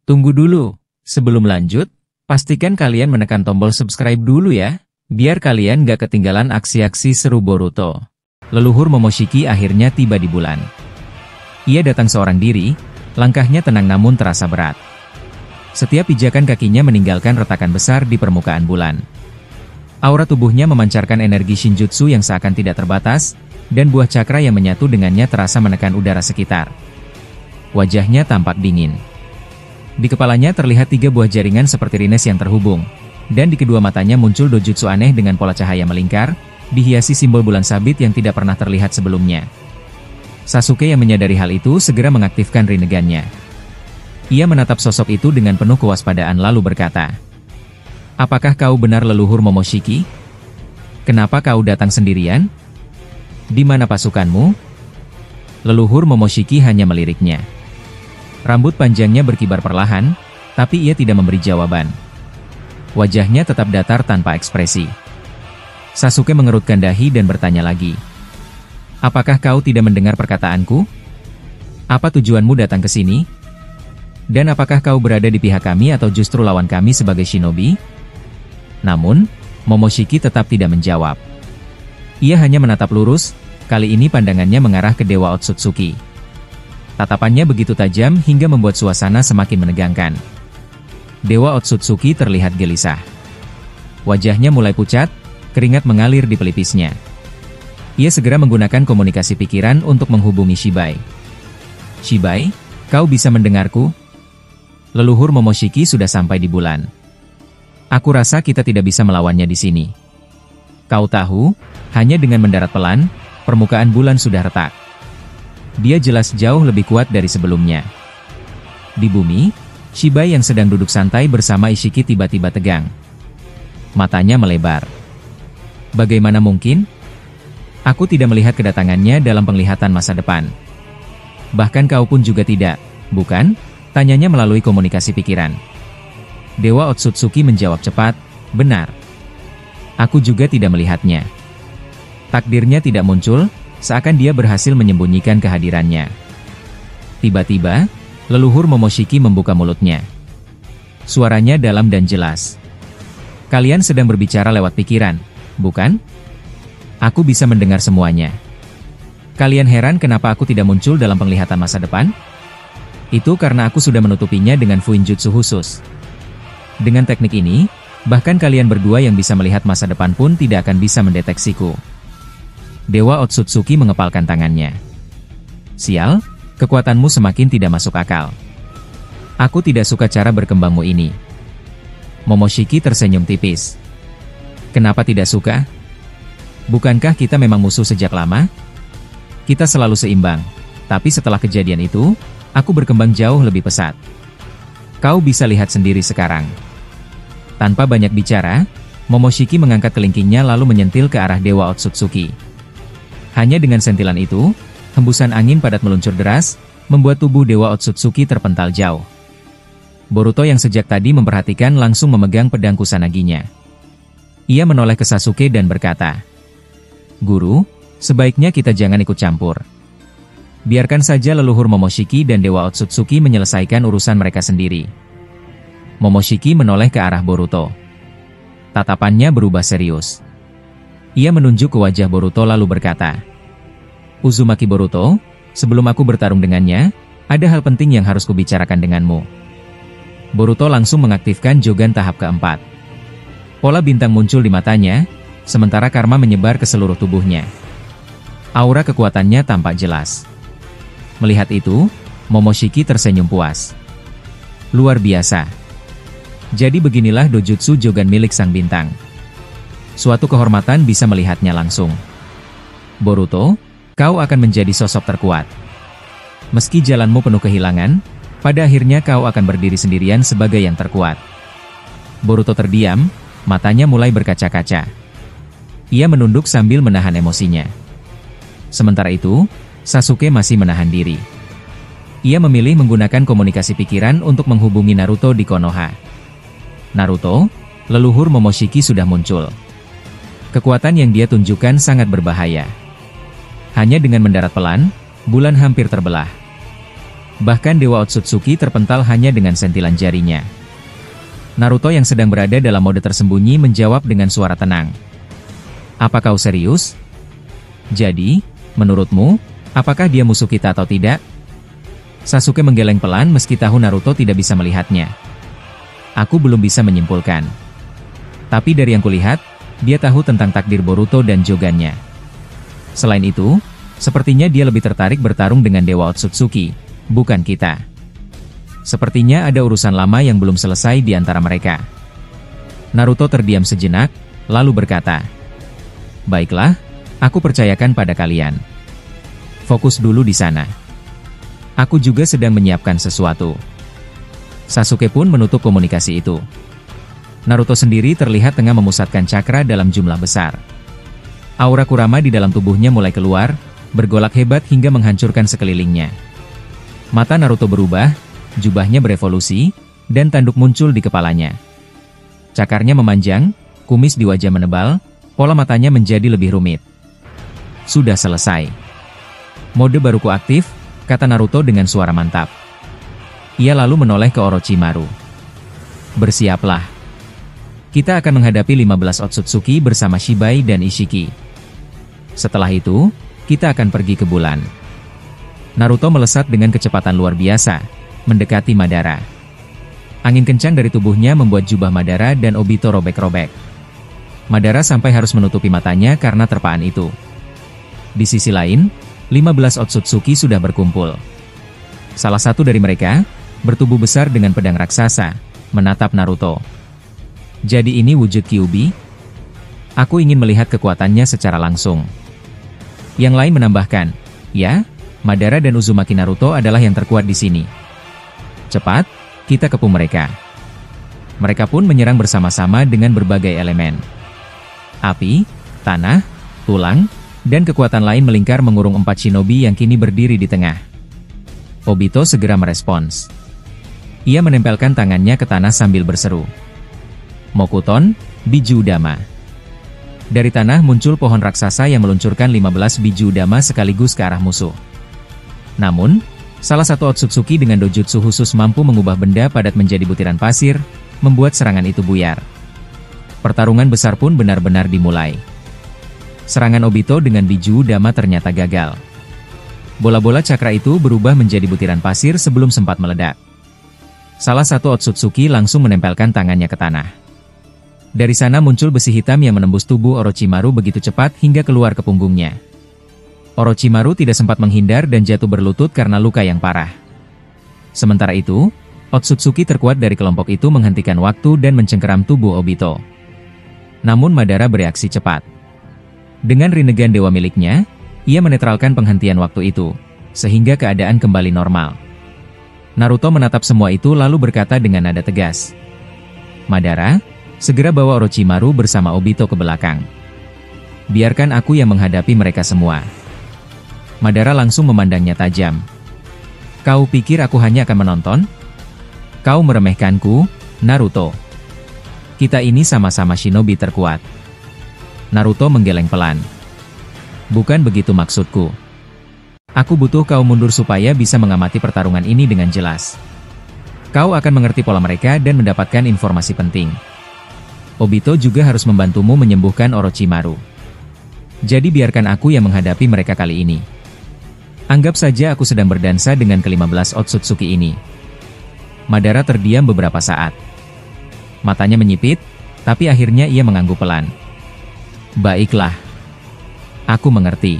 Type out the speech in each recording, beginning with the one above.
Tunggu dulu, sebelum lanjut, pastikan kalian menekan tombol subscribe dulu ya, biar kalian gak ketinggalan aksi-aksi seru Boruto. Leluhur Momoshiki akhirnya tiba di bulan. Ia datang seorang diri, langkahnya tenang namun terasa berat. Setiap pijakan kakinya meninggalkan retakan besar di permukaan bulan. Aura tubuhnya memancarkan energi Shinjutsu yang seakan tidak terbatas, dan buah cakra yang menyatu dengannya terasa menekan udara sekitar. Wajahnya tampak dingin. Di kepalanya terlihat 3 buah jaringan seperti rines yang terhubung, dan di kedua matanya muncul dojutsu aneh dengan pola cahaya melingkar, dihiasi simbol bulan sabit yang tidak pernah terlihat sebelumnya. Sasuke yang menyadari hal itu segera mengaktifkan Rinnegan-nya. Ia menatap sosok itu dengan penuh kewaspadaan lalu berkata, "Apakah kau benar leluhur Momoshiki? Kenapa kau datang sendirian? Di mana pasukanmu?" Leluhur Momoshiki hanya meliriknya. Rambut panjangnya berkibar perlahan, tapi ia tidak memberi jawaban. Wajahnya tetap datar tanpa ekspresi. Sasuke mengerutkan dahi dan bertanya lagi. "Apakah kau tidak mendengar perkataanku? Apa tujuanmu datang ke sini? Dan apakah kau berada di pihak kami atau justru lawan kami sebagai shinobi?" Namun, Momoshiki tetap tidak menjawab. Ia hanya menatap lurus, kali ini pandangannya mengarah ke Dewa Otsutsuki. Tatapannya begitu tajam hingga membuat suasana semakin menegangkan. Dewa Otsutsuki terlihat gelisah. Wajahnya mulai pucat, keringat mengalir di pelipisnya. Ia segera menggunakan komunikasi pikiran untuk menghubungi Shibai. "Shibai, kau bisa mendengarku? Leluhur Momoshiki sudah sampai di bulan. Aku rasa kita tidak bisa melawannya di sini. Kau tahu, hanya dengan mendarat pelan, permukaan bulan sudah retak. Dia jelas jauh lebih kuat dari sebelumnya." Di bumi, Shibai yang sedang duduk santai bersama Ishiki tiba-tiba tegang. Matanya melebar. "Bagaimana mungkin? Aku tidak melihat kedatangannya dalam penglihatan masa depan. Bahkan kau pun juga tidak, bukan?" Tanyanya melalui komunikasi pikiran. Dewa Otsutsuki menjawab cepat, "Benar. Aku juga tidak melihatnya. Takdirnya tidak muncul, seakan dia berhasil menyembunyikan kehadirannya." Tiba-tiba, leluhur Momoshiki membuka mulutnya. Suaranya dalam dan jelas. "Kalian sedang berbicara lewat pikiran, bukan? Aku bisa mendengar semuanya. Kalian heran kenapa aku tidak muncul dalam penglihatan masa depan? Itu karena aku sudah menutupinya dengan Fuinjutsu khusus. Dengan teknik ini, bahkan kalian berdua yang bisa melihat masa depan pun tidak akan bisa mendeteksiku." Dewa Otsutsuki mengepalkan tangannya. "Sial, kekuatanmu semakin tidak masuk akal. Aku tidak suka cara berkembangmu ini." Momoshiki tersenyum tipis. "Kenapa tidak suka? Bukankah kita memang musuh sejak lama? Kita selalu seimbang, tapi setelah kejadian itu, aku berkembang jauh lebih pesat. Kau bisa lihat sendiri sekarang." Tanpa banyak bicara, Momoshiki mengangkat kelingkingnya lalu menyentil ke arah Dewa Otsutsuki. Hanya dengan sentilan itu, hembusan angin padat meluncur deras, membuat tubuh Dewa Otsutsuki terpental jauh. Boruto yang sejak tadi memperhatikan langsung memegang pedang kusanaginya. Ia menoleh ke Sasuke dan berkata, "Guru, sebaiknya kita jangan ikut campur. Biarkan saja leluhur Momoshiki dan Dewa Otsutsuki menyelesaikan urusan mereka sendiri." Momoshiki menoleh ke arah Boruto. Tatapannya berubah serius. Ia menunjuk ke wajah Boruto lalu berkata, "Uzumaki Boruto, sebelum aku bertarung dengannya, ada hal penting yang harus kubicarakan denganmu." Boruto langsung mengaktifkan Jogan tahap keempat. Pola bintang muncul di matanya, sementara karma menyebar ke seluruh tubuhnya. Aura kekuatannya tampak jelas. Melihat itu, Momoshiki tersenyum puas. Luar biasa. Jadi beginilah dojutsu Jogan milik sang bintang. Suatu kehormatan bisa melihatnya langsung. Boruto, kau akan menjadi sosok terkuat. Meski jalanmu penuh kehilangan, pada akhirnya kau akan berdiri sendirian sebagai yang terkuat. Boruto terdiam, matanya mulai berkaca-kaca. Ia menunduk sambil menahan emosinya. Sementara itu, Sasuke masih menahan diri. Ia memilih menggunakan komunikasi pikiran untuk menghubungi Naruto di Konoha. "Naruto, leluhur Momoshiki sudah muncul. Kekuatan yang dia tunjukkan sangat berbahaya. Hanya dengan mendarat pelan, bulan hampir terbelah. Bahkan Dewa Otsutsuki terpental hanya dengan sentilan jarinya. Naruto yang sedang berada dalam mode tersembunyi menjawab dengan suara tenang. Apa kau serius? Jadi, menurutmu, apakah dia musuh kita atau tidak? Sasuke menggeleng pelan meski tahu Naruto tidak bisa melihatnya. Aku belum bisa menyimpulkan. Tapi dari yang kulihat, dia tahu tentang takdir Boruto dan Jogannya. Selain itu, sepertinya dia lebih tertarik bertarung dengan Dewa Otsutsuki, bukan kita. Sepertinya ada urusan lama yang belum selesai di antara mereka. Naruto terdiam sejenak, lalu berkata, "Baiklah, aku percayakan pada kalian. Fokus dulu di sana. Aku juga sedang menyiapkan sesuatu." Sasuke pun menutup komunikasi itu. Naruto sendiri terlihat tengah memusatkan cakra dalam jumlah besar. Aura Kurama di dalam tubuhnya mulai keluar, bergolak hebat hingga menghancurkan sekelilingnya. Mata Naruto berubah, jubahnya berevolusi, dan tanduk muncul di kepalanya. Cakarnya memanjang, kumis di wajah menebal, pola matanya menjadi lebih rumit. Sudah selesai. Mode baruku aktif, kata Naruto dengan suara mantap. Ia lalu menoleh ke Orochimaru. Bersiaplah. Kita akan menghadapi 15 Otsutsuki bersama Shibai dan Ishiki. Setelah itu, kita akan pergi ke bulan. Naruto melesat dengan kecepatan luar biasa, mendekati Madara. Angin kencang dari tubuhnya membuat jubah Madara dan Obito robek-robek. Madara sampai harus menutupi matanya karena terpaan itu. Di sisi lain, 15 Otsutsuki sudah berkumpul. Salah satu dari mereka, bertubuh besar dengan pedang raksasa, menatap Naruto. Jadi ini wujud Kyuubi? Aku ingin melihat kekuatannya secara langsung. Yang lain menambahkan, ya, Madara dan Uzumaki Naruto adalah yang terkuat di sini. Cepat, kita kepung mereka. Mereka pun menyerang bersama-sama dengan berbagai elemen. Api, tanah, tulang, dan kekuatan lain melingkar mengurung 4 shinobi yang kini berdiri di tengah. Obito segera merespons. Ia menempelkan tangannya ke tanah sambil berseru. Mokuton, Biju Dama. Dari tanah muncul pohon raksasa yang meluncurkan 15 biju dama sekaligus ke arah musuh. Namun, salah satu Otsutsuki dengan dojutsu khusus mampu mengubah benda padat menjadi butiran pasir, membuat serangan itu buyar. Pertarungan besar pun benar-benar dimulai. Serangan Obito dengan biju dama ternyata gagal. Bola-bola cakra itu berubah menjadi butiran pasir sebelum sempat meledak. Salah satu Otsutsuki langsung menempelkan tangannya ke tanah. Dari sana muncul besi hitam yang menembus tubuh Orochimaru begitu cepat hingga keluar ke punggungnya. Orochimaru tidak sempat menghindar dan jatuh berlutut karena luka yang parah. Sementara itu, Otsutsuki terkuat dari kelompok itu menghentikan waktu dan mencengkeram tubuh Obito. Namun Madara bereaksi cepat. Dengan rinnegan dewa miliknya, ia menetralkan penghentian waktu itu, sehingga keadaan kembali normal. Naruto menatap semua itu lalu berkata dengan nada tegas. Madara, segera bawa Orochimaru bersama Obito ke belakang. Biarkan aku yang menghadapi mereka semua. Madara langsung memandangnya tajam. Kau pikir aku hanya akan menonton? Kau meremehkanku, Naruto. Kita ini sama-sama shinobi terkuat. Naruto menggeleng pelan. Bukan begitu maksudku. Aku butuh kau mundur supaya bisa mengamati pertarungan ini dengan jelas. Kau akan mengerti pola mereka dan mendapatkan informasi penting. Obito juga harus membantumu menyembuhkan Orochimaru. Jadi biarkan aku yang menghadapi mereka kali ini. Anggap saja aku sedang berdansa dengan ke-15 Otsutsuki ini. Madara terdiam beberapa saat. Matanya menyipit, tapi akhirnya ia mengangguk pelan. Baiklah. Aku mengerti.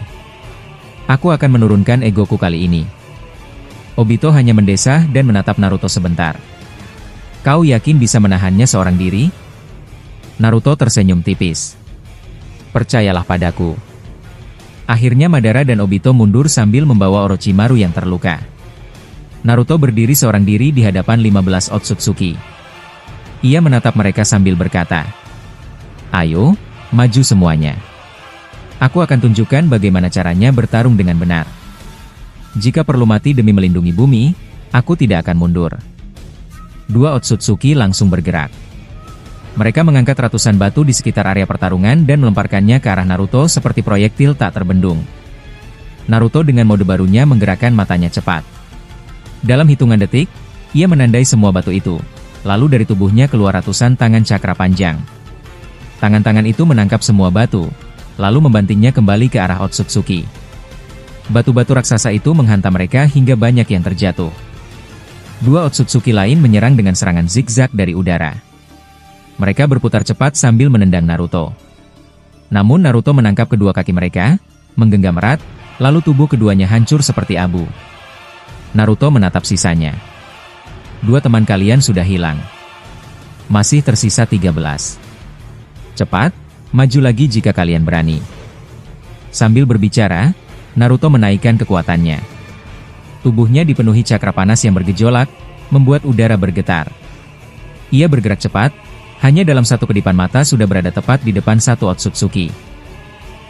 Aku akan menurunkan egoku kali ini. Obito hanya mendesah dan menatap Naruto sebentar. Kau yakin bisa menahannya seorang diri? Naruto tersenyum tipis. Percayalah padaku. Akhirnya Madara dan Obito mundur sambil membawa Orochimaru yang terluka. Naruto berdiri seorang diri di hadapan 15 Otsutsuki. Ia menatap mereka sambil berkata, Ayo, maju semuanya. Aku akan tunjukkan bagaimana caranya bertarung dengan benar. Jika perlu mati demi melindungi bumi, aku tidak akan mundur. Dua Otsutsuki langsung bergerak. Mereka mengangkat ratusan batu di sekitar area pertarungan dan melemparkannya ke arah Naruto seperti proyektil tak terbendung. Naruto dengan mode barunya menggerakkan matanya cepat. Dalam hitungan detik, ia menandai semua batu itu. Lalu dari tubuhnya keluar ratusan tangan cakra panjang. Tangan-tangan itu menangkap semua batu, lalu membantingnya kembali ke arah Otsutsuki. Batu-batu raksasa itu menghantam mereka hingga banyak yang terjatuh. Dua Otsutsuki lain menyerang dengan serangan zigzag dari udara. Mereka berputar cepat sambil menendang Naruto. Namun Naruto menangkap kedua kaki mereka, menggenggam erat, lalu tubuh keduanya hancur seperti abu. Naruto menatap sisanya. Dua teman kalian sudah hilang. Masih tersisa 13. Cepat, maju lagi jika kalian berani. Sambil berbicara, Naruto menaikkan kekuatannya. Tubuhnya dipenuhi cakra panas yang bergejolak, membuat udara bergetar. Ia bergerak cepat, hanya dalam satu kedipan mata sudah berada tepat di depan satu Otsutsuki.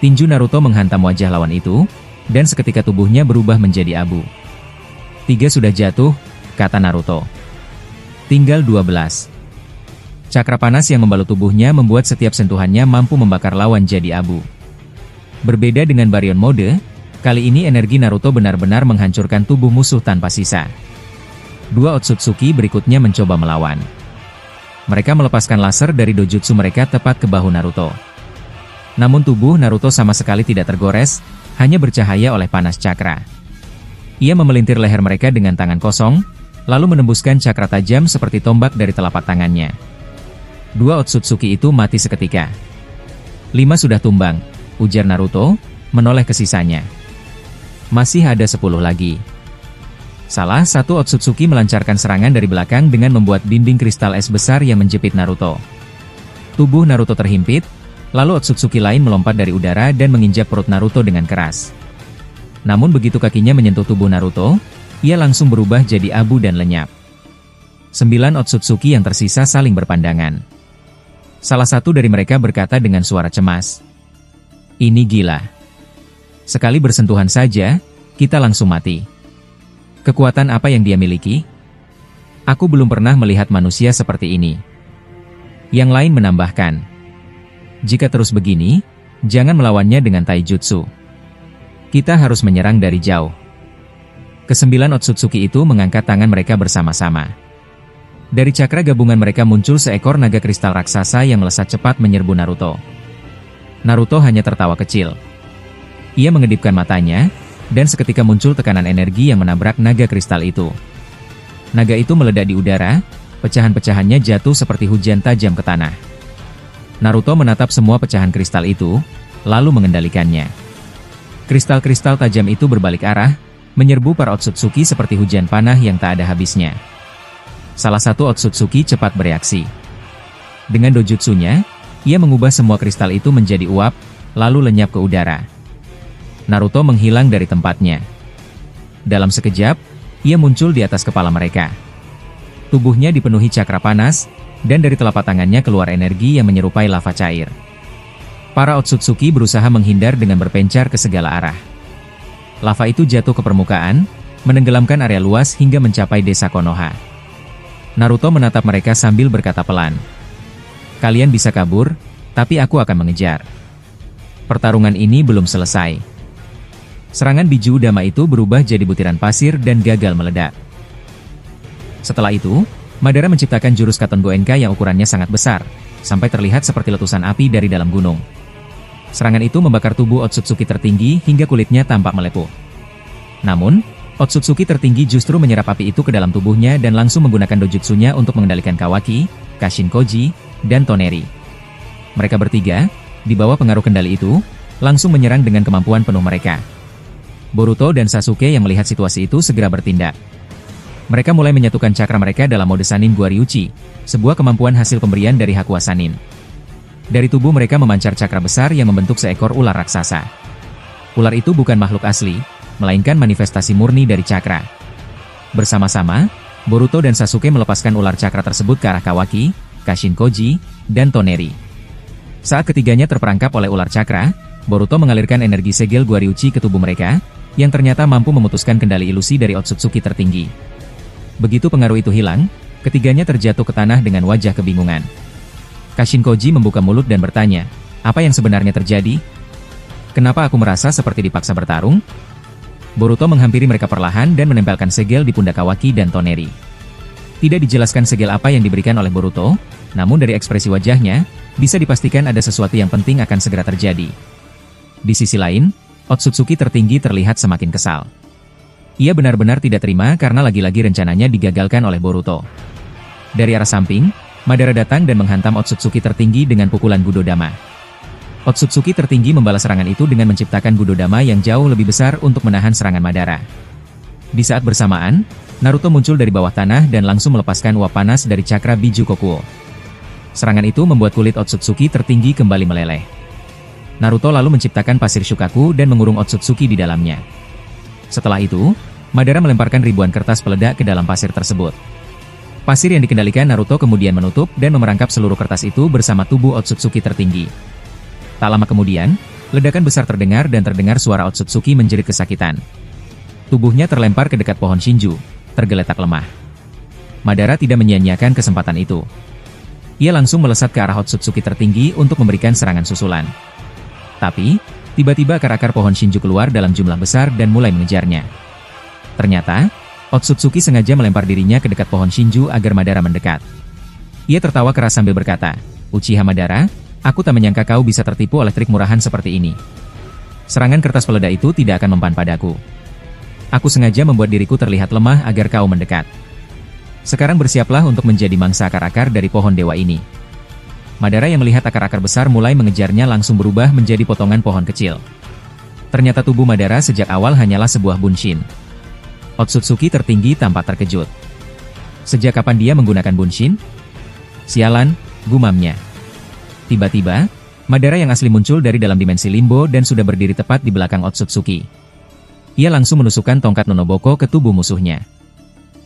Tinju Naruto menghantam wajah lawan itu, dan seketika tubuhnya berubah menjadi abu. 3 sudah jatuh, kata Naruto. Tinggal 12. Cakra panas yang membalut tubuhnya membuat setiap sentuhannya mampu membakar lawan jadi abu. Berbeda dengan Baryon Mode, kali ini energi Naruto benar-benar menghancurkan tubuh musuh tanpa sisa. Dua Otsutsuki berikutnya mencoba melawan. Mereka melepaskan laser dari dojutsu mereka tepat ke bahu Naruto. Namun tubuh Naruto sama sekali tidak tergores, hanya bercahaya oleh panas cakra. Ia memelintir leher mereka dengan tangan kosong, lalu menembuskan cakra tajam seperti tombak dari telapak tangannya. Dua Otsutsuki itu mati seketika. 5 sudah tumbang, ujar Naruto, menoleh ke sisanya. Masih ada 10 lagi. Salah satu Otsutsuki melancarkan serangan dari belakang dengan membuat dinding kristal es besar yang menjepit Naruto. Tubuh Naruto terhimpit, lalu Otsutsuki lain melompat dari udara dan menginjak perut Naruto dengan keras. Namun begitu kakinya menyentuh tubuh Naruto, ia langsung berubah jadi abu dan lenyap. 9 Otsutsuki yang tersisa saling berpandangan. Salah satu dari mereka berkata dengan suara cemas. Ini gila. Sekali bersentuhan saja, kita langsung mati. Kekuatan apa yang dia miliki? Aku belum pernah melihat manusia seperti ini. Yang lain menambahkan. Jika terus begini, jangan melawannya dengan taijutsu. Kita harus menyerang dari jauh. Ke-9 Otsutsuki itu mengangkat tangan mereka bersama-sama. Dari cakra gabungan mereka muncul seekor naga kristal raksasa yang melesat cepat menyerbu Naruto. Naruto hanya tertawa kecil. Ia mengedipkan matanya, dan seketika muncul tekanan energi yang menabrak naga kristal itu. Naga itu meledak di udara, pecahan-pecahannya jatuh seperti hujan tajam ke tanah. Naruto menatap semua pecahan kristal itu, lalu mengendalikannya. Kristal-kristal tajam itu berbalik arah, menyerbu para Otsutsuki seperti hujan panah yang tak ada habisnya. Salah satu Otsutsuki cepat bereaksi. Dengan dojutsunya, ia mengubah semua kristal itu menjadi uap, lalu lenyap ke udara. Naruto menghilang dari tempatnya. Dalam sekejap, ia muncul di atas kepala mereka. Tubuhnya dipenuhi cakra panas, dan dari telapak tangannya keluar energi yang menyerupai lava cair. Para Otsutsuki berusaha menghindar dengan berpencar ke segala arah. Lava itu jatuh ke permukaan, menenggelamkan area luas hingga mencapai desa Konoha. Naruto menatap mereka sambil berkata pelan. Kalian bisa kabur, tapi aku akan mengejar. Pertarungan ini belum selesai. Serangan biju Dama itu berubah jadi butiran pasir dan gagal meledak. Setelah itu, Madara menciptakan jurus Katon Goenka yang ukurannya sangat besar, sampai terlihat seperti letusan api dari dalam gunung. Serangan itu membakar tubuh Otsutsuki tertinggi hingga kulitnya tampak melepuh. Namun, Otsutsuki tertinggi justru menyerap api itu ke dalam tubuhnya dan langsung menggunakan dojutsunya untuk mengendalikan Kawaki, Kashinkoji, dan Toneri. Mereka bertiga, di bawah pengaruh kendali itu, langsung menyerang dengan kemampuan penuh mereka. Boruto dan Sasuke yang melihat situasi itu segera bertindak. Mereka mulai menyatukan cakra mereka dalam mode Sanin Guaryuchi, sebuah kemampuan hasil pemberian dari Hakua Sanin. Dari tubuh mereka memancar cakra besar yang membentuk seekor ular raksasa. Ular itu bukan makhluk asli, melainkan manifestasi murni dari cakra. Bersama-sama, Boruto dan Sasuke melepaskan ular cakra tersebut ke arah Kawaki, Kashinkoji, dan Toneri. Saat ketiganya terperangkap oleh ular cakra, Boruto mengalirkan energi segel Guaryuchi ke tubuh mereka, yang ternyata mampu memutuskan kendali ilusi dari Otsutsuki tertinggi. Begitu pengaruh itu hilang, ketiganya terjatuh ke tanah dengan wajah kebingungan. Kashinkoji membuka mulut dan bertanya, apa yang sebenarnya terjadi? Kenapa aku merasa seperti dipaksa bertarung? Boruto menghampiri mereka perlahan dan menempelkan segel di pundak Kawaki dan Toneri. Tidak dijelaskan segel apa yang diberikan oleh Boruto, namun dari ekspresi wajahnya, bisa dipastikan ada sesuatu yang penting akan segera terjadi. Di sisi lain, Otsutsuki tertinggi terlihat semakin kesal. Ia benar-benar tidak terima karena lagi-lagi rencananya digagalkan oleh Boruto. Dari arah samping, Madara datang dan menghantam Otsutsuki tertinggi dengan pukulan Gudodama. Otsutsuki tertinggi membalas serangan itu dengan menciptakan Gudodama yang jauh lebih besar untuk menahan serangan Madara. Di saat bersamaan, Naruto muncul dari bawah tanah dan langsung melepaskan uap panas dari cakra Biju Kokuo. Serangan itu membuat kulit Otsutsuki tertinggi kembali meleleh. Naruto lalu menciptakan pasir Shukaku dan mengurung Otsutsuki di dalamnya. Setelah itu, Madara melemparkan ribuan kertas peledak ke dalam pasir tersebut. Pasir yang dikendalikan Naruto kemudian menutup dan memerangkap seluruh kertas itu bersama tubuh Otsutsuki tertinggi. Tak lama kemudian, ledakan besar terdengar dan terdengar suara Otsutsuki menjerit kesakitan. Tubuhnya terlempar ke dekat pohon Shinju, tergeletak lemah. Madara tidak menyia-nyiakan kesempatan itu. Ia langsung melesat ke arah Otsutsuki tertinggi untuk memberikan serangan susulan. Tapi, tiba-tiba akar-akar pohon Shinju keluar dalam jumlah besar dan mulai mengejarnya. Ternyata, Otsutsuki sengaja melempar dirinya ke dekat pohon Shinju agar Madara mendekat. Ia tertawa keras sambil berkata, "Uchiha Madara, aku tak menyangka kau bisa tertipu oleh trik murahan seperti ini. Serangan kertas peledak itu tidak akan mempan padaku. Aku sengaja membuat diriku terlihat lemah agar kau mendekat. Sekarang bersiaplah untuk menjadi mangsa akar-akar dari pohon dewa ini." Madara yang melihat akar-akar besar mulai mengejarnya langsung berubah menjadi potongan pohon kecil. Ternyata tubuh Madara sejak awal hanyalah sebuah bunshin. Otsutsuki tertinggi tampak terkejut. Sejak kapan dia menggunakan bunshin? Sialan, gumamnya. Tiba-tiba, Madara yang asli muncul dari dalam dimensi limbo dan sudah berdiri tepat di belakang Otsutsuki. Ia langsung menusukkan tongkat Nonoboko ke tubuh musuhnya.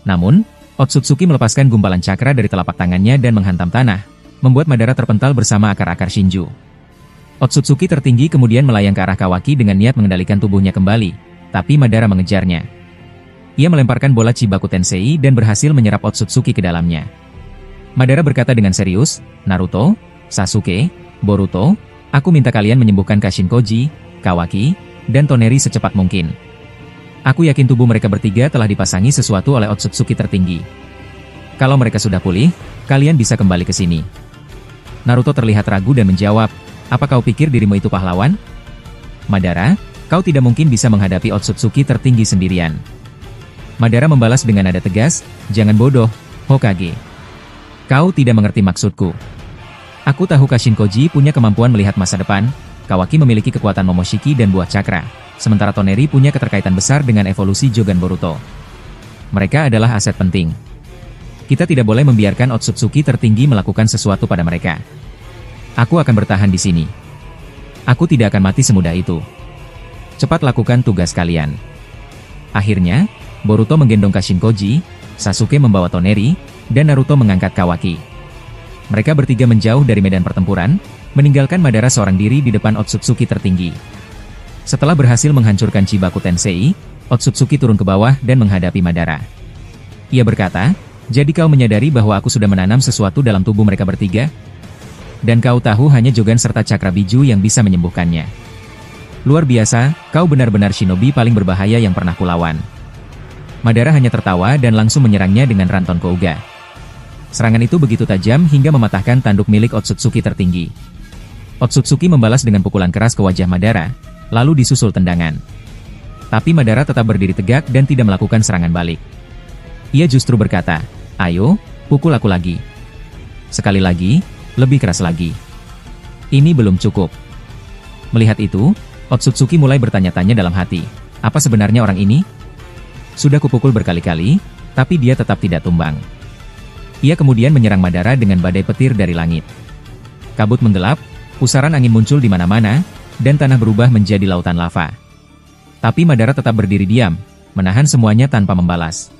Namun, Otsutsuki melepaskan gumpalan cakra dari telapak tangannya dan menghantam tanah, membuat Madara terpental bersama akar-akar Shinju. Otsutsuki tertinggi kemudian melayang ke arah Kawaki dengan niat mengendalikan tubuhnya kembali, tapi Madara mengejarnya. Ia melemparkan bola Chibaku Tensei dan berhasil menyerap Otsutsuki ke dalamnya. Madara berkata dengan serius, "Naruto, Sasuke, Boruto, aku minta kalian menyembuhkan Kashinkoji, Kawaki, dan Toneri secepat mungkin. Aku yakin tubuh mereka bertiga telah dipasangi sesuatu oleh Otsutsuki tertinggi. Kalau mereka sudah pulih, kalian bisa kembali ke sini." Naruto terlihat ragu dan menjawab, "Apa kau pikir dirimu itu pahlawan? Madara, kau tidak mungkin bisa menghadapi Otsutsuki tertinggi sendirian." Madara membalas dengan nada tegas, "Jangan bodoh, Hokage. Kau tidak mengerti maksudku. Aku tahu Kashinkoji punya kemampuan melihat masa depan, Kawaki memiliki kekuatan Momoshiki dan buah cakra, sementara Toneri punya keterkaitan besar dengan evolusi Jogan Boruto. Mereka adalah aset penting. Kita tidak boleh membiarkan Otsutsuki tertinggi melakukan sesuatu pada mereka. Aku akan bertahan di sini. Aku tidak akan mati semudah itu. Cepat lakukan tugas kalian." Akhirnya, Boruto menggendong Kashinkoji, Sasuke membawa Toneri, dan Naruto mengangkat Kawaki. Mereka bertiga menjauh dari medan pertempuran, meninggalkan Madara seorang diri di depan Otsutsuki tertinggi. Setelah berhasil menghancurkan Chibaku Tensei, Otsutsuki turun ke bawah dan menghadapi Madara. Ia berkata, "Jadi kau menyadari bahwa aku sudah menanam sesuatu dalam tubuh mereka bertiga? Dan kau tahu hanya Jogan serta Cakra Biju yang bisa menyembuhkannya. Luar biasa, kau benar-benar shinobi paling berbahaya yang pernah kulawan." Madara hanya tertawa dan langsung menyerangnya dengan Ranton Kouga. Serangan itu begitu tajam hingga mematahkan tanduk milik Otsutsuki tertinggi. Otsutsuki membalas dengan pukulan keras ke wajah Madara, lalu disusul tendangan. Tapi Madara tetap berdiri tegak dan tidak melakukan serangan balik. Ia justru berkata, "Ayo, pukul aku lagi. Sekali lagi, lebih keras lagi. Ini belum cukup." Melihat itu, Otsutsuki mulai bertanya-tanya dalam hati, apa sebenarnya orang ini? Sudah kupukul berkali-kali, tapi dia tetap tidak tumbang. Ia kemudian menyerang Madara dengan badai petir dari langit. Kabut menggelap, pusaran angin muncul di mana-mana, dan tanah berubah menjadi lautan lava. Tapi Madara tetap berdiri diam, menahan semuanya tanpa membalas.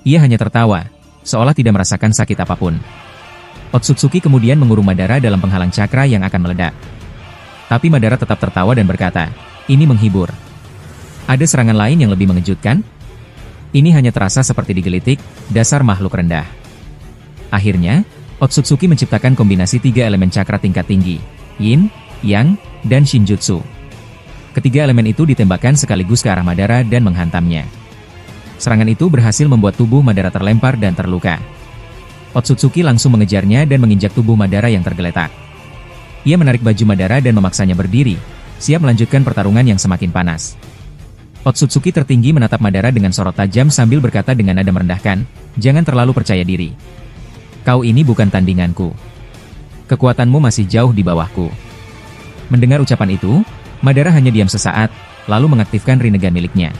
Ia hanya tertawa, seolah tidak merasakan sakit apapun. Otsutsuki kemudian mengurung Madara dalam penghalang cakra yang akan meledak. Tapi Madara tetap tertawa dan berkata, "Ini menghibur. Ada serangan lain yang lebih mengejutkan? Ini hanya terasa seperti digelitik, dasar makhluk rendah." Akhirnya, Otsutsuki menciptakan kombinasi 3 elemen cakra tingkat tinggi, Yin, Yang, dan Shinjutsu. Ketiga elemen itu ditembakkan sekaligus ke arah Madara dan menghantamnya. Serangan itu berhasil membuat tubuh Madara terlempar dan terluka. Otsutsuki langsung mengejarnya dan menginjak tubuh Madara yang tergeletak. Ia menarik baju Madara dan memaksanya berdiri, siap melanjutkan pertarungan yang semakin panas. Otsutsuki tertinggi menatap Madara dengan sorot tajam sambil berkata dengan nada merendahkan, "Jangan terlalu percaya diri. Kau ini bukan tandinganku. Kekuatanmu masih jauh di bawahku." Mendengar ucapan itu, Madara hanya diam sesaat, lalu mengaktifkan Rinnegan miliknya.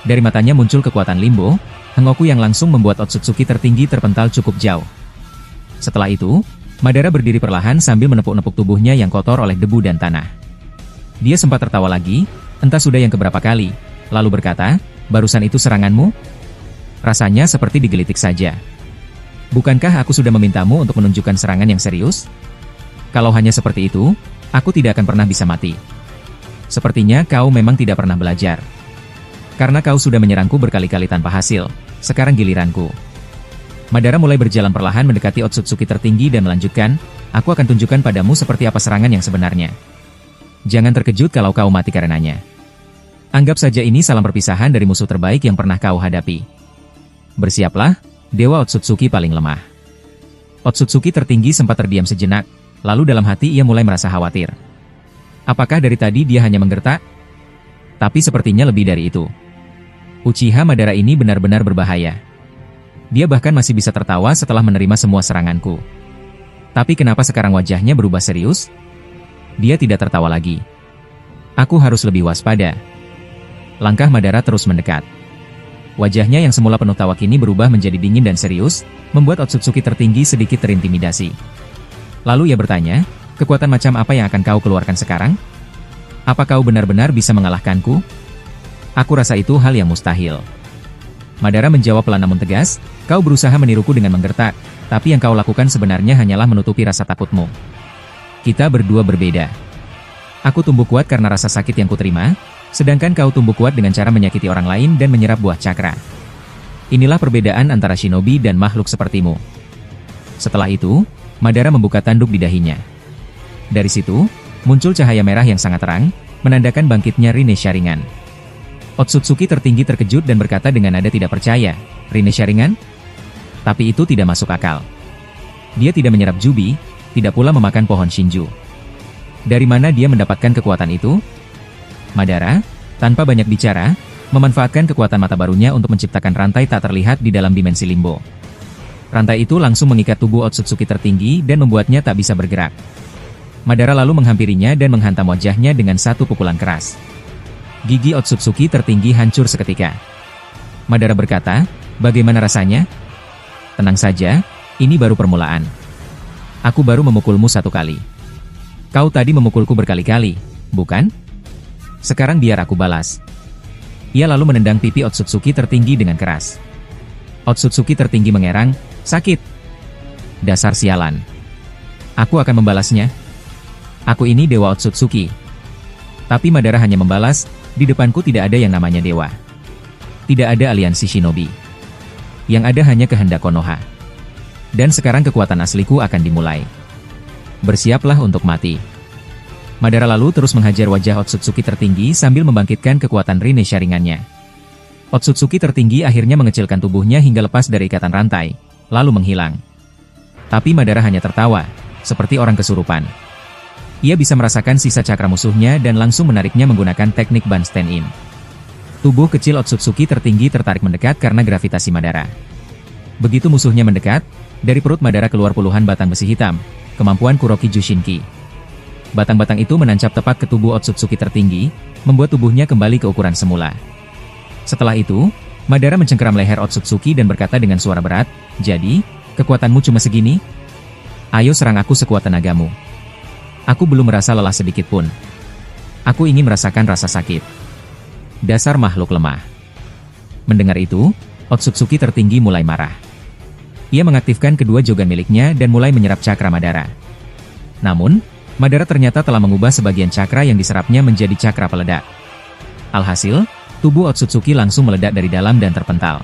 Dari matanya muncul kekuatan limbo, Hengoku yang langsung membuat Otsutsuki tertinggi terpental cukup jauh. Setelah itu, Madara berdiri perlahan sambil menepuk-nepuk tubuhnya yang kotor oleh debu dan tanah. Dia sempat tertawa lagi, entah sudah yang keberapa kali, lalu berkata, "Barusan itu seranganmu? Rasanya seperti digelitik saja. Bukankah aku sudah memintamu untuk menunjukkan serangan yang serius? Kalau hanya seperti itu, aku tidak akan pernah bisa mati. Sepertinya kau memang tidak pernah belajar. Karena kau sudah menyerangku berkali-kali tanpa hasil, sekarang giliranku." Madara mulai berjalan perlahan mendekati Otsutsuki tertinggi dan melanjutkan, "Aku akan tunjukkan padamu seperti apa serangan yang sebenarnya. Jangan terkejut kalau kau mati karenanya. Anggap saja ini salam perpisahan dari musuh terbaik yang pernah kau hadapi. Bersiaplah, Dewa Otsutsuki paling lemah." Otsutsuki tertinggi sempat terdiam sejenak, lalu dalam hati ia mulai merasa khawatir. Apakah dari tadi dia hanya menggertak? Tapi sepertinya lebih dari itu. Uchiha Madara ini benar-benar berbahaya. Dia bahkan masih bisa tertawa setelah menerima semua seranganku. Tapi kenapa sekarang wajahnya berubah serius? Dia tidak tertawa lagi. Aku harus lebih waspada. Langkah Madara terus mendekat. Wajahnya yang semula penuh tawa kini berubah menjadi dingin dan serius, membuat Otsutsuki tertinggi sedikit terintimidasi. Lalu ia bertanya, "Kekuatan macam apa yang akan kau keluarkan sekarang? Apa kau benar-benar bisa mengalahkanku?" "Aku rasa itu hal yang mustahil." Madara menjawab pelan namun tegas, "Kau berusaha meniruku dengan menggertak, tapi yang kau lakukan sebenarnya hanyalah menutupi rasa takutmu. Kita berdua berbeda. Aku tumbuh kuat karena rasa sakit yang kuterima, sedangkan kau tumbuh kuat dengan cara menyakiti orang lain dan menyerap buah cakra. Inilah perbedaan antara shinobi dan makhluk sepertimu." Setelah itu, Madara membuka tanduk di dahinya. Dari situ, muncul cahaya merah yang sangat terang, menandakan bangkitnya Rinne Sharingan. Otsutsuki tertinggi terkejut dan berkata dengan nada tidak percaya, "Rinne Sharingan?" Tapi itu tidak masuk akal. Dia tidak menyerap Jubi, tidak pula memakan pohon Shinju. Dari mana dia mendapatkan kekuatan itu? Madara, tanpa banyak bicara, memanfaatkan kekuatan mata barunya untuk menciptakan rantai tak terlihat di dalam dimensi limbo. Rantai itu langsung mengikat tubuh Otsutsuki tertinggi dan membuatnya tak bisa bergerak. Madara lalu menghampirinya dan menghantam wajahnya dengan satu pukulan keras. Gigi Otsutsuki tertinggi hancur seketika. Madara berkata, "Bagaimana rasanya?" "Tenang saja, ini baru permulaan. Aku baru memukulmu satu kali. Kau tadi memukulku berkali-kali, bukan? Sekarang biar aku balas." Ia lalu menendang pipi Otsutsuki tertinggi dengan keras. Otsutsuki tertinggi mengerang, "Sakit. Dasar sialan. Aku akan membalasnya. Aku ini Dewa Otsutsuki." Tapi Madara hanya membalas, "Di depanku tidak ada yang namanya dewa. Tidak ada aliansi shinobi. Yang ada hanya kehendak Konoha. Dan sekarang kekuatan asliku akan dimulai. Bersiaplah untuk mati." Madara lalu terus menghajar wajah Otsutsuki tertinggi sambil membangkitkan kekuatan Rinne Sharingan-nya. Otsutsuki tertinggi akhirnya mengecilkan tubuhnya hingga lepas dari ikatan rantai, lalu menghilang. Tapi Madara hanya tertawa, seperti orang kesurupan. Ia bisa merasakan sisa cakra musuhnya dan langsung menariknya menggunakan teknik Ban Stand-in. Tubuh kecil Otsutsuki tertinggi tertarik mendekat karena gravitasi Madara. Begitu musuhnya mendekat, dari perut Madara keluar puluhan batang besi hitam, kemampuan Kuroki Jushinki. Batang-batang itu menancap tepat ke tubuh Otsutsuki tertinggi, membuat tubuhnya kembali ke ukuran semula. Setelah itu, Madara mencengkeram leher Otsutsuki dan berkata dengan suara berat, "Jadi, kekuatanmu cuma segini? Ayo serang aku sekuat tenagamu. Aku belum merasa lelah sedikit pun. Aku ingin merasakan rasa sakit. Dasar makhluk lemah." Mendengar itu, Otsutsuki tertinggi mulai marah. Ia mengaktifkan kedua jogan miliknya dan mulai menyerap cakra Madara. Namun, Madara ternyata telah mengubah sebagian cakra yang diserapnya menjadi cakra peledak. Alhasil, tubuh Otsutsuki langsung meledak dari dalam dan terpental.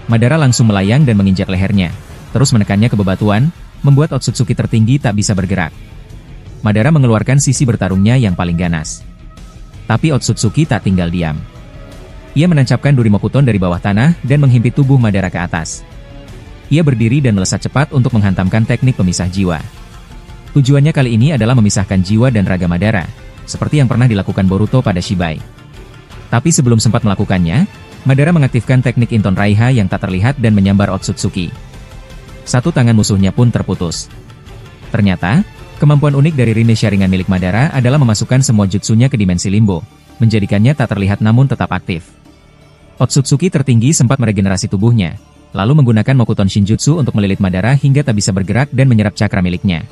Madara langsung melayang dan menginjak lehernya, terus menekannya ke bebatuan, membuat Otsutsuki tertinggi tak bisa bergerak. Madara mengeluarkan sisi bertarungnya yang paling ganas. Tapi Otsutsuki tak tinggal diam. Ia menancapkan duri Mokuton dari bawah tanah dan menghimpit tubuh Madara ke atas. Ia berdiri dan melesat cepat untuk menghantamkan teknik pemisah jiwa. Tujuannya kali ini adalah memisahkan jiwa dan raga Madara, seperti yang pernah dilakukan Boruto pada Shibai. Tapi sebelum sempat melakukannya, Madara mengaktifkan teknik Inton Raiha yang tak terlihat dan menyambar Otsutsuki. Satu tangan musuhnya pun terputus. Ternyata, kemampuan unik dari Rinne Sharingan milik Madara adalah memasukkan semua jutsunya ke dimensi limbo, menjadikannya tak terlihat namun tetap aktif. Otsutsuki tertinggi sempat meregenerasi tubuhnya, lalu menggunakan Mokuton Shinjutsu untuk melilit Madara hingga tak bisa bergerak dan menyerap cakra miliknya.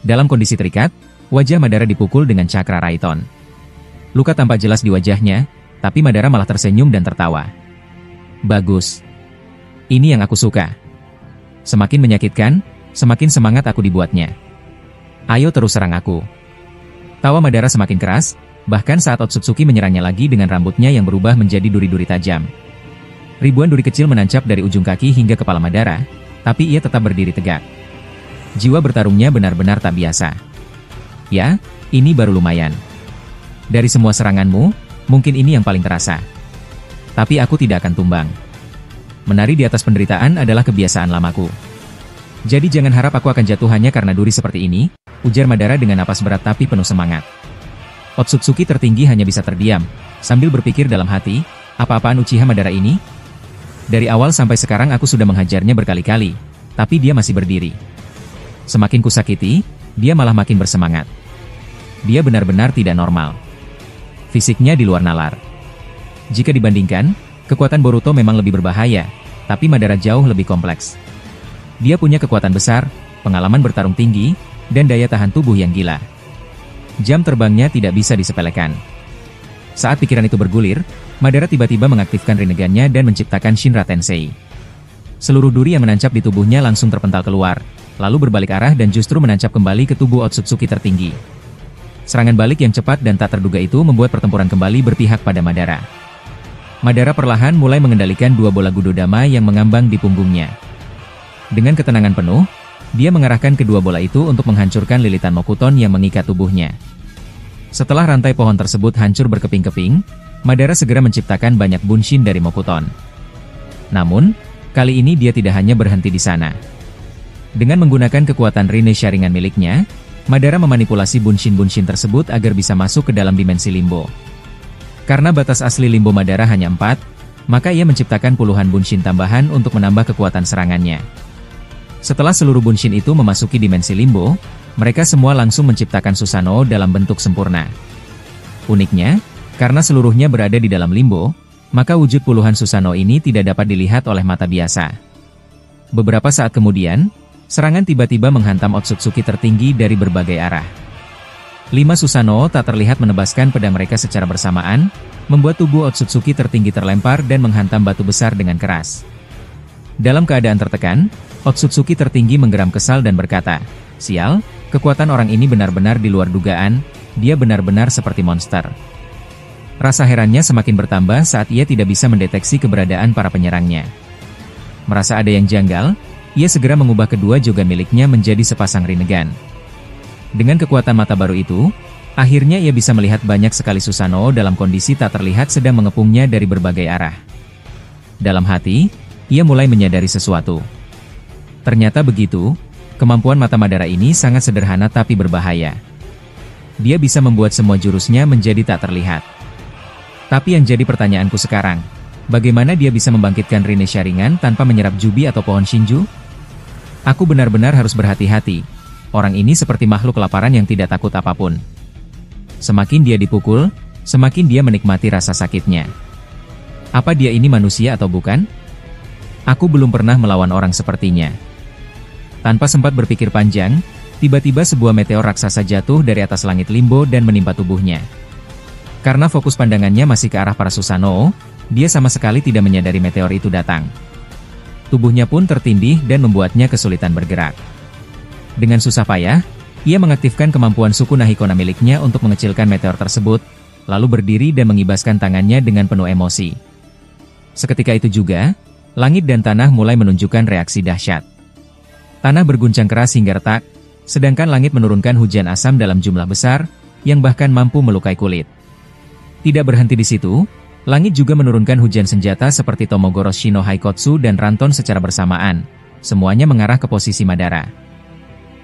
Dalam kondisi terikat, wajah Madara dipukul dengan cakra Raiton. Luka tampak jelas di wajahnya, tapi Madara malah tersenyum dan tertawa. Bagus. Ini yang aku suka. Semakin menyakitkan, semakin semangat aku dibuatnya. Ayo terus serang aku. Tawa Madara semakin keras, bahkan saat Otsutsuki menyerangnya lagi dengan rambutnya yang berubah menjadi duri-duri tajam. Ribuan duri kecil menancap dari ujung kaki hingga kepala Madara, tapi ia tetap berdiri tegak. Jiwa bertarungnya benar-benar tak biasa. Ya, ini baru lumayan. Dari semua seranganmu, mungkin ini yang paling terasa. Tapi aku tidak akan tumbang. Menari di atas penderitaan adalah kebiasaan lamaku. Jadi jangan harap aku akan jatuh hanya karena duri seperti ini, ujar Madara dengan napas berat tapi penuh semangat. Otsutsuki tertinggi hanya bisa terdiam, sambil berpikir dalam hati, apa-apaan Uchiha Madara ini? Dari awal sampai sekarang aku sudah menghajarnya berkali-kali, tapi dia masih berdiri. Semakin kusakiti, dia malah makin bersemangat. Dia benar-benar tidak normal. Fisiknya di luar nalar. Jika dibandingkan, kekuatan Boruto memang lebih berbahaya, tapi Madara jauh lebih kompleks. Dia punya kekuatan besar, pengalaman bertarung tinggi, dan daya tahan tubuh yang gila. Jam terbangnya tidak bisa disepelekan. Saat pikiran itu bergulir, Madara tiba-tiba mengaktifkan Rinnegan-nya dan menciptakan Shinra Tensei. Seluruh duri yang menancap di tubuhnya langsung terpental keluar, lalu berbalik arah dan justru menancap kembali ke tubuh Otsutsuki tertinggi. Serangan balik yang cepat dan tak terduga itu membuat pertempuran kembali berpihak pada Madara. Madara perlahan mulai mengendalikan dua bola Gudodama yang mengambang di punggungnya. Dengan ketenangan penuh, dia mengarahkan kedua bola itu untuk menghancurkan lilitan Mokuton yang mengikat tubuhnya. Setelah rantai pohon tersebut hancur berkeping-keping, Madara segera menciptakan banyak bunshin dari Mokuton. Namun, kali ini dia tidak hanya berhenti di sana. Dengan menggunakan kekuatan Rinne Sharingan miliknya, Madara memanipulasi bunshin-bunshin tersebut agar bisa masuk ke dalam dimensi limbo. Karena batas asli limbo Madara hanya 4, maka ia menciptakan puluhan bunshin tambahan untuk menambah kekuatan serangannya. Setelah seluruh bunshin itu memasuki dimensi limbo, mereka semua langsung menciptakan Susanoo dalam bentuk sempurna. Uniknya, karena seluruhnya berada di dalam limbo, maka wujud puluhan Susanoo ini tidak dapat dilihat oleh mata biasa. Beberapa saat kemudian, serangan tiba-tiba menghantam Otsutsuki tertinggi dari berbagai arah. 5 Susanoo tak terlihat menebaskan pedang mereka secara bersamaan, membuat tubuh Otsutsuki tertinggi terlempar dan menghantam batu besar dengan keras. Dalam keadaan tertekan, Otsutsuki tertinggi menggeram kesal dan berkata, "Sial, kekuatan orang ini benar-benar di luar dugaan, dia benar-benar seperti monster." Rasa herannya semakin bertambah saat ia tidak bisa mendeteksi keberadaan para penyerangnya. Merasa ada yang janggal, ia segera mengubah kedua Jogan miliknya menjadi sepasang Rinnegan. Dengan kekuatan mata baru itu, akhirnya ia bisa melihat banyak sekali Susanoo dalam kondisi tak terlihat sedang mengepungnya dari berbagai arah. Dalam hati, ia mulai menyadari sesuatu. Ternyata begitu, kemampuan mata Madara ini sangat sederhana tapi berbahaya. Dia bisa membuat semua jurusnya menjadi tak terlihat. Tapi yang jadi pertanyaanku sekarang, bagaimana dia bisa membangkitkan Rinne Sharingan tanpa menyerap Jubi atau pohon Shinju? Aku benar-benar harus berhati-hati. Orang ini seperti makhluk kelaparan yang tidak takut apapun. Semakin dia dipukul, semakin dia menikmati rasa sakitnya. Apa dia ini manusia atau bukan? Aku belum pernah melawan orang sepertinya. Tanpa sempat berpikir panjang, tiba-tiba sebuah meteor raksasa jatuh dari atas langit limbo dan menimpa tubuhnya. Karena fokus pandangannya masih ke arah para Susanoo, dia sama sekali tidak menyadari meteor itu datang. Tubuhnya pun tertindih dan membuatnya kesulitan bergerak. Dengan susah payah, ia mengaktifkan kemampuan suku Nahikona miliknya untuk mengecilkan meteor tersebut, lalu berdiri dan mengibaskan tangannya dengan penuh emosi. Seketika itu juga, langit dan tanah mulai menunjukkan reaksi dahsyat. Tanah berguncang keras hingga retak, sedangkan langit menurunkan hujan asam dalam jumlah besar, yang bahkan mampu melukai kulit. Tidak berhenti di situ, langit juga menurunkan hujan senjata seperti Tomogoro Shino Haikotsu dan Ranton secara bersamaan. Semuanya mengarah ke posisi Madara.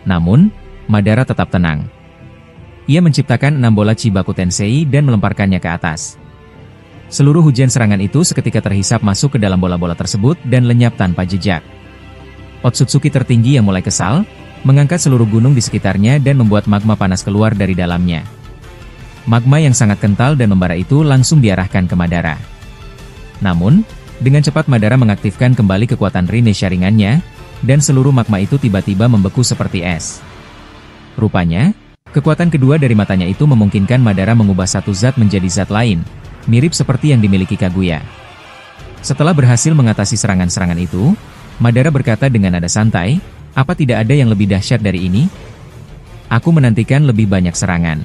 Namun, Madara tetap tenang. Ia menciptakan 6 bola Chibaku Tensei dan melemparkannya ke atas. Seluruh hujan serangan itu seketika terhisap masuk ke dalam bola-bola tersebut dan lenyap tanpa jejak. Otsutsuki tertinggi yang mulai kesal, mengangkat seluruh gunung di sekitarnya dan membuat magma panas keluar dari dalamnya. Magma yang sangat kental dan membara itu langsung diarahkan ke Madara. Namun, dengan cepat Madara mengaktifkan kembali kekuatan Rinne Sharingan-nya, dan seluruh magma itu tiba-tiba membeku seperti es. Rupanya, kekuatan kedua dari matanya itu memungkinkan Madara mengubah satu zat menjadi zat lain, mirip seperti yang dimiliki Kaguya. Setelah berhasil mengatasi serangan-serangan itu, Madara berkata dengan nada santai, "Apa tidak ada yang lebih dahsyat dari ini? Aku menantikan lebih banyak serangan.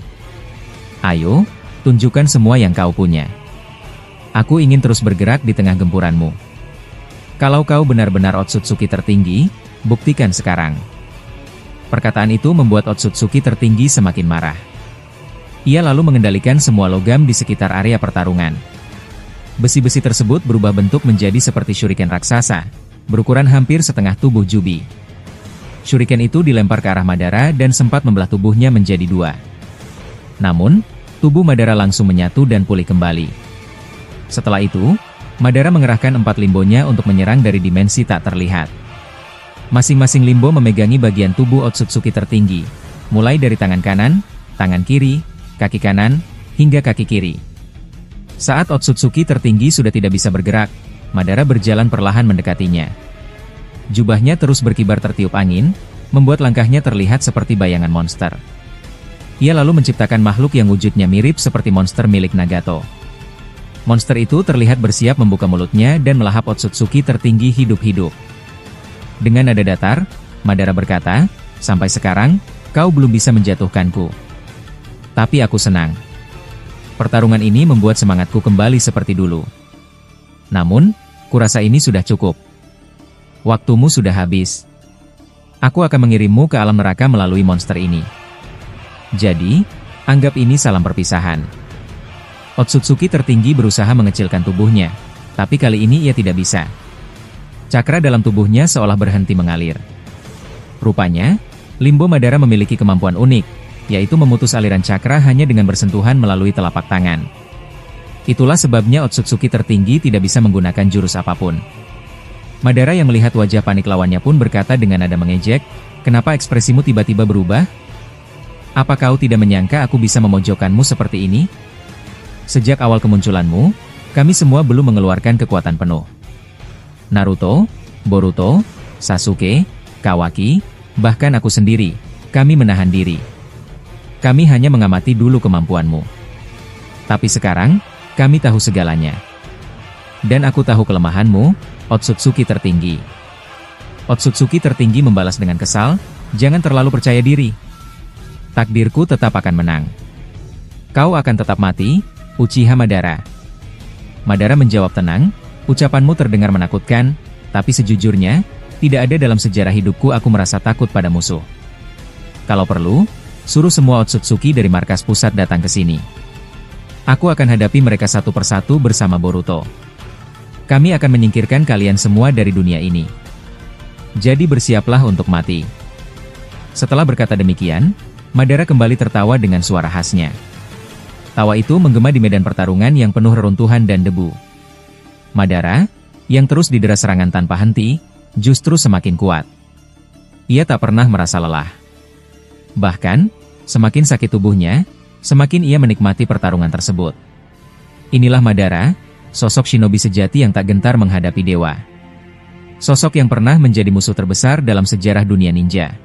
Ayo, tunjukkan semua yang kau punya. Aku ingin terus bergerak di tengah gempuranmu. Kalau kau benar-benar Otsutsuki tertinggi, buktikan sekarang." Perkataan itu membuat Otsutsuki tertinggi semakin marah. Ia lalu mengendalikan semua logam di sekitar area pertarungan. Besi-besi tersebut berubah bentuk menjadi seperti shuriken raksasa, berukuran hampir setengah tubuh Jubi. Shuriken itu dilempar ke arah Madara dan sempat membelah tubuhnya menjadi 2. Namun, tubuh Madara langsung menyatu dan pulih kembali. Setelah itu, Madara mengerahkan 4 limbonya untuk menyerang dari dimensi tak terlihat. Masing-masing limbo memegangi bagian tubuh Otsutsuki tertinggi, mulai dari tangan kanan, tangan kiri, kaki kanan, hingga kaki kiri. Saat Otsutsuki tertinggi sudah tidak bisa bergerak, Madara berjalan perlahan mendekatinya. Jubahnya terus berkibar tertiup angin, membuat langkahnya terlihat seperti bayangan monster. Ia lalu menciptakan makhluk yang wujudnya mirip seperti monster milik Nagato. Monster itu terlihat bersiap membuka mulutnya dan melahap Otsutsuki tertinggi hidup-hidup. Dengan nada datar, Madara berkata, "Sampai sekarang, kau belum bisa menjatuhkanku. Tapi aku senang. Pertarungan ini membuat semangatku kembali seperti dulu. Namun, kurasa ini sudah cukup. Waktumu sudah habis. Aku akan mengirimmu ke alam neraka melalui monster ini. Jadi, anggap ini salam perpisahan." Otsutsuki tertinggi berusaha mengecilkan tubuhnya, tapi kali ini ia tidak bisa. Cakra dalam tubuhnya seolah berhenti mengalir. Rupanya, limbo Madara memiliki kemampuan unik, yaitu memutus aliran cakra hanya dengan bersentuhan melalui telapak tangan. Itulah sebabnya Otsutsuki tertinggi tidak bisa menggunakan jurus apapun. Madara yang melihat wajah panik lawannya pun berkata dengan nada mengejek, "Kenapa ekspresimu tiba-tiba berubah? Apa kau tidak menyangka aku bisa memojokkanmu seperti ini? Sejak awal kemunculanmu, kami semua belum mengeluarkan kekuatan penuh. Naruto, Boruto, Sasuke, Kawaki, bahkan aku sendiri, kami menahan diri. Kami hanya mengamati dulu kemampuanmu. Tapi sekarang, kami tahu segalanya. Dan aku tahu kelemahanmu, Otsutsuki tertinggi." Otsutsuki tertinggi membalas dengan kesal, "Jangan terlalu percaya diri. Takdirku tetap akan menang. Kau akan tetap mati, Uchiha Madara." Madara menjawab tenang, "Ucapanmu terdengar menakutkan, tapi sejujurnya, tidak ada dalam sejarah hidupku aku merasa takut pada musuh. Kalau perlu, suruh semua Otsutsuki dari markas pusat datang ke sini. Aku akan hadapi mereka satu persatu bersama Boruto. Kami akan menyingkirkan kalian semua dari dunia ini. Jadi bersiaplah untuk mati." Setelah berkata demikian, Madara kembali tertawa dengan suara khasnya. Tawa itu menggema di medan pertarungan yang penuh reruntuhan dan debu. Madara, yang terus didera serangan tanpa henti, justru semakin kuat. Ia tak pernah merasa lelah. Bahkan, semakin sakit tubuhnya, semakin ia menikmati pertarungan tersebut. Inilah Madara, sosok shinobi sejati yang tak gentar menghadapi dewa. Sosok yang pernah menjadi musuh terbesar dalam sejarah dunia ninja.